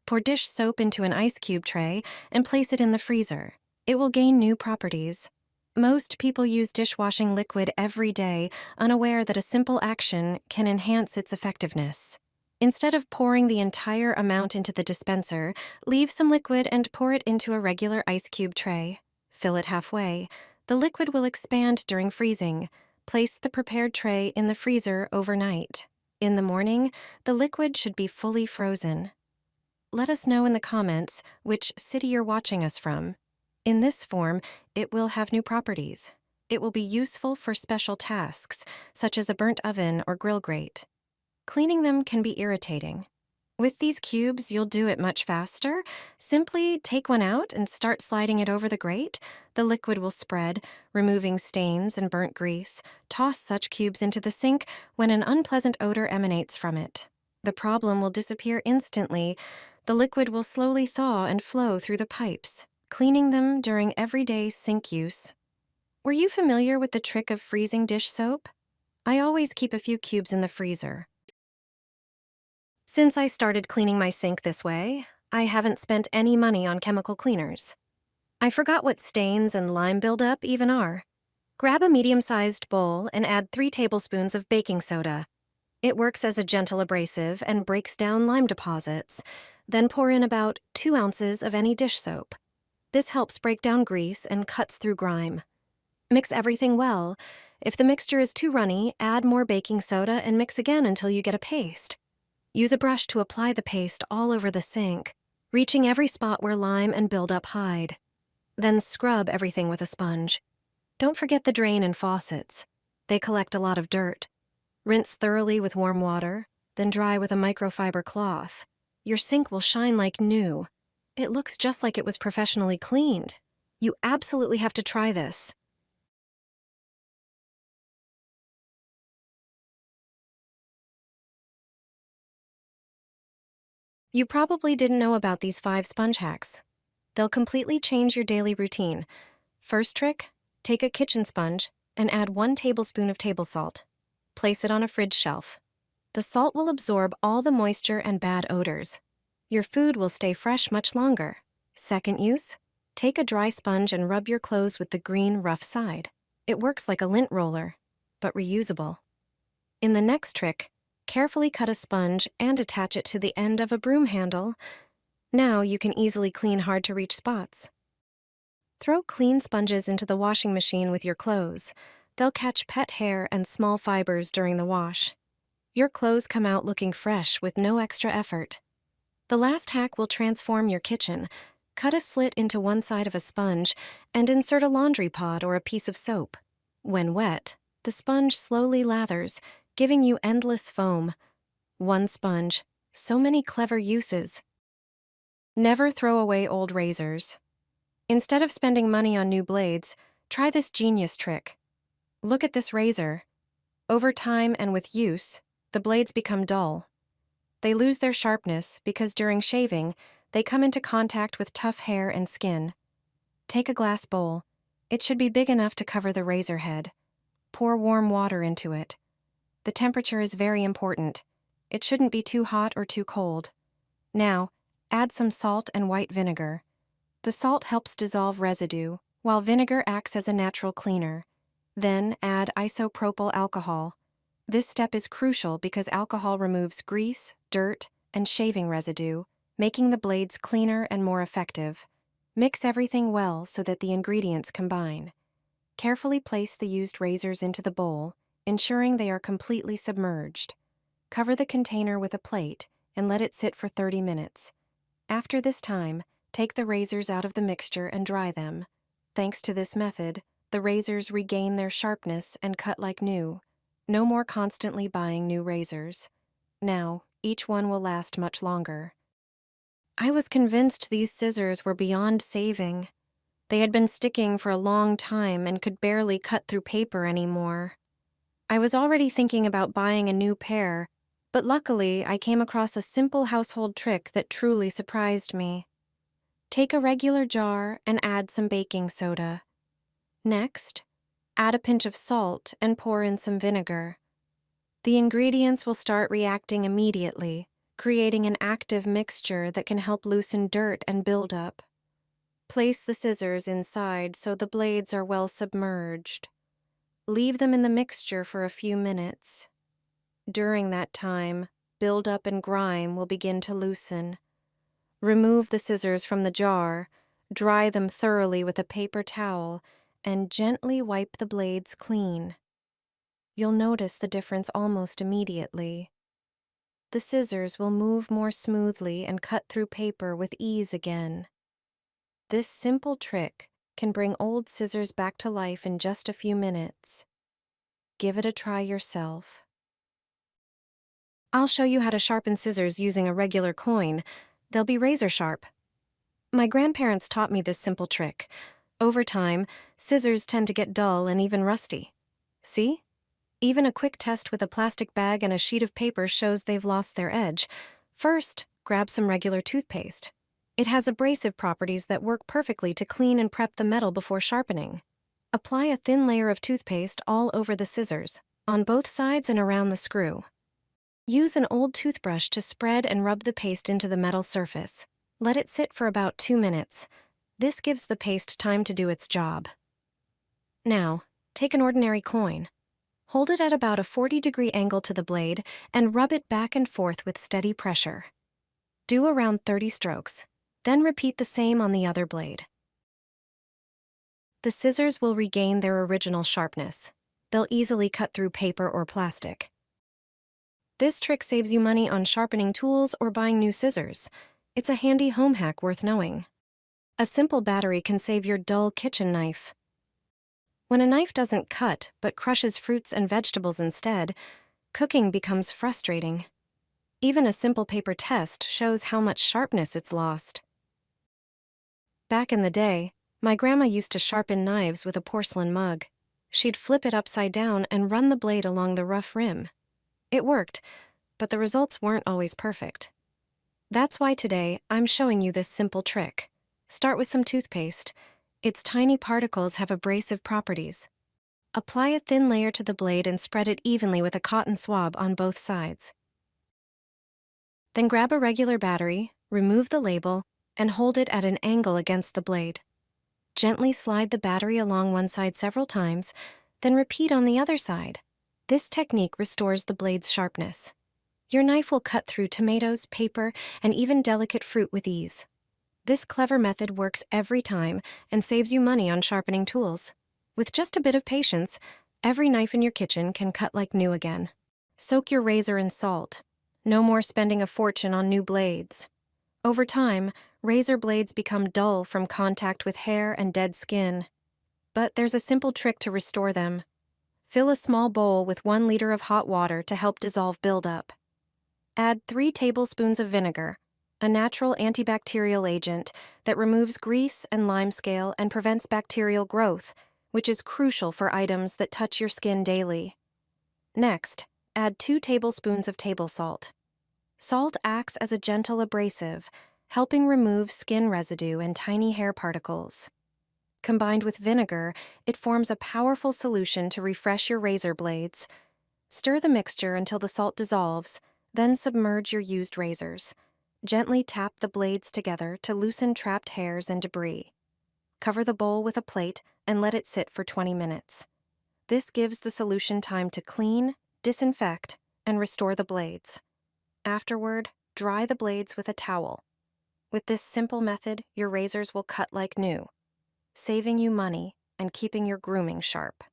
Pour dish soap into an ice cube tray and place it in the freezer. It will gain new properties. Most people use dishwashing liquid every day, unaware that a simple action can enhance its effectiveness. Instead of pouring the entire amount into the dispenser, leave some liquid and pour it into a regular ice cube tray. Fill it halfway. The liquid will expand during freezing. Place the prepared tray in the freezer overnight. In the morning, the liquid should be fully frozen. Let us know in the comments which city you're watching us from. In this form, it will have new properties. It will be useful for special tasks, such as a burnt oven or grill grate. Cleaning them can be irritating. With these cubes, you'll do it much faster. Simply take one out and start sliding it over the grate. The liquid will spread, removing stains and burnt grease. Toss such cubes into the sink when an unpleasant odor emanates from it. The problem will disappear instantly. The liquid will slowly thaw and flow through the pipes, cleaning them during everyday sink use. Were you familiar with the trick of freezing dish soap? I always keep a few cubes in the freezer. Since I started cleaning my sink this way, I haven't spent any money on chemical cleaners. I forgot what stains and lime buildup even are. Grab a medium-sized bowl and add 3 tablespoons of baking soda. It works as a gentle abrasive and breaks down lime deposits. Then pour in about 2 ounces of any dish soap. This helps break down grease and cuts through grime. Mix everything well. If the mixture is too runny, add more baking soda and mix again until you get a paste. Use a brush to apply the paste all over the sink, reaching every spot where lime and buildup hide. Then scrub everything with a sponge. Don't forget the drain and faucets. They collect a lot of dirt. Rinse thoroughly with warm water, then dry with a microfiber cloth. Your sink will shine like new. It looks just like it was professionally cleaned. You absolutely have to try this. You probably didn't know about these 5 sponge hacks. They'll completely change your daily routine. First trick, take a kitchen sponge and add 1 tablespoon of table salt. Place it on a fridge shelf. The salt will absorb all the moisture and bad odors. Your food will stay fresh much longer. Second use, take a dry sponge and rub your clothes with the green, rough side. It works like a lint roller, but reusable. In the next trick, carefully cut a sponge and attach it to the end of a broom handle. Now you can easily clean hard-to-reach spots. Throw clean sponges into the washing machine with your clothes. They'll catch pet hair and small fibers during the wash. Your clothes come out looking fresh with no extra effort. The last hack will transform your kitchen. Cut a slit into one side of a sponge and insert a laundry pod or a piece of soap. When wet, the sponge slowly lathers, giving you endless foam. 1 sponge, so many clever uses. Never throw away old razors. Instead of spending money on new blades, try this genius trick. Look at this razor. Over time and with use, the blades become dull. They lose their sharpness because during shaving, they come into contact with tough hair and skin. Take a glass bowl. It should be big enough to cover the razor head. Pour warm water into it. The temperature is very important. It shouldn't be too hot or too cold. Now, add some salt and white vinegar. The salt helps dissolve residue, while vinegar acts as a natural cleaner. Then add isopropyl alcohol. This step is crucial because alcohol removes grease, dirt, and shaving residue, making the blades cleaner and more effective. Mix everything well so that the ingredients combine. Carefully place the used razors into the bowl, ensuring they are completely submerged. Cover the container with a plate and let it sit for 30 minutes. After this time, take the razors out of the mixture and dry them. Thanks to this method, the razors regain their sharpness and cut like new. No more constantly buying new razors. Now, each one will last much longer. I was convinced these scissors were beyond saving. They had been sticking for a long time and could barely cut through paper anymore. I was already thinking about buying a new pair, but luckily I came across a simple household trick that truly surprised me. Take a regular jar and add some baking soda. Next, add a pinch of salt and pour in some vinegar. The ingredients will start reacting immediately, creating an active mixture that can help loosen dirt and buildup. Place the scissors inside so the blades are well submerged. Leave them in the mixture for a few minutes. During that time, buildup and grime will begin to loosen. Remove the scissors from the jar, dry them thoroughly with a paper towel, and gently wipe the blades clean. You'll notice the difference almost immediately. The scissors will move more smoothly and cut through paper with ease again. This simple trick can bring old scissors back to life in just a few minutes. Give it a try yourself. I'll show you how to sharpen scissors using a regular coin. They'll be razor sharp. My grandparents taught me this simple trick. Over time, scissors tend to get dull and even rusty. See? Even a quick test with a plastic bag and a sheet of paper shows they've lost their edge. First, grab some regular toothpaste. It has abrasive properties that work perfectly to clean and prep the metal before sharpening. Apply a thin layer of toothpaste all over the scissors, on both sides and around the screw. Use an old toothbrush to spread and rub the paste into the metal surface. Let it sit for about 2 minutes. This gives the paste time to do its job. Now, take an ordinary coin. Hold it at about a 40-degree angle to the blade and rub it back and forth with steady pressure. Do around 30 strokes, then repeat the same on the other blade. The scissors will regain their original sharpness. They'll easily cut through paper or plastic. This trick saves you money on sharpening tools or buying new scissors. It's a handy home hack worth knowing. A simple battery can save your dull kitchen knife. When a knife doesn't cut but crushes fruits and vegetables instead, cooking becomes frustrating. Even a simple paper test shows how much sharpness it's lost. Back in the day, my grandma used to sharpen knives with a porcelain mug. She'd flip it upside down and run the blade along the rough rim. It worked, but the results weren't always perfect. That's why today I'm showing you this simple trick. Start with some toothpaste. Its tiny particles have abrasive properties. Apply a thin layer to the blade and spread it evenly with a cotton swab on both sides. Then grab a regular battery, remove the label, and hold it at an angle against the blade. Gently slide the battery along one side several times, then repeat on the other side. This technique restores the blade's sharpness. Your knife will cut through tomatoes, paper, and even delicate fruit with ease. This clever method works every time and saves you money on sharpening tools. With just a bit of patience, every knife in your kitchen can cut like new again. Soak your razor in salt. No more spending a fortune on new blades. Over time, razor blades become dull from contact with hair and dead skin. But there's a simple trick to restore them. Fill a small bowl with 1 liter of hot water to help dissolve buildup. Add 3 tablespoons of vinegar, a natural antibacterial agent that removes grease and limescale and prevents bacterial growth, which is crucial for items that touch your skin daily. Next, add 2 tablespoons of table salt. Salt acts as a gentle abrasive, helping remove skin residue and tiny hair particles. Combined with vinegar, it forms a powerful solution to refresh your razor blades. Stir the mixture until the salt dissolves, then submerge your used razors. Gently tap the blades together to loosen trapped hairs and debris. Cover the bowl with a plate and let it sit for 20 minutes. This gives the solution time to clean, disinfect, and restore the blades. Afterward, dry the blades with a towel. With this simple method, your razors will cut like new, saving you money and keeping your grooming sharp.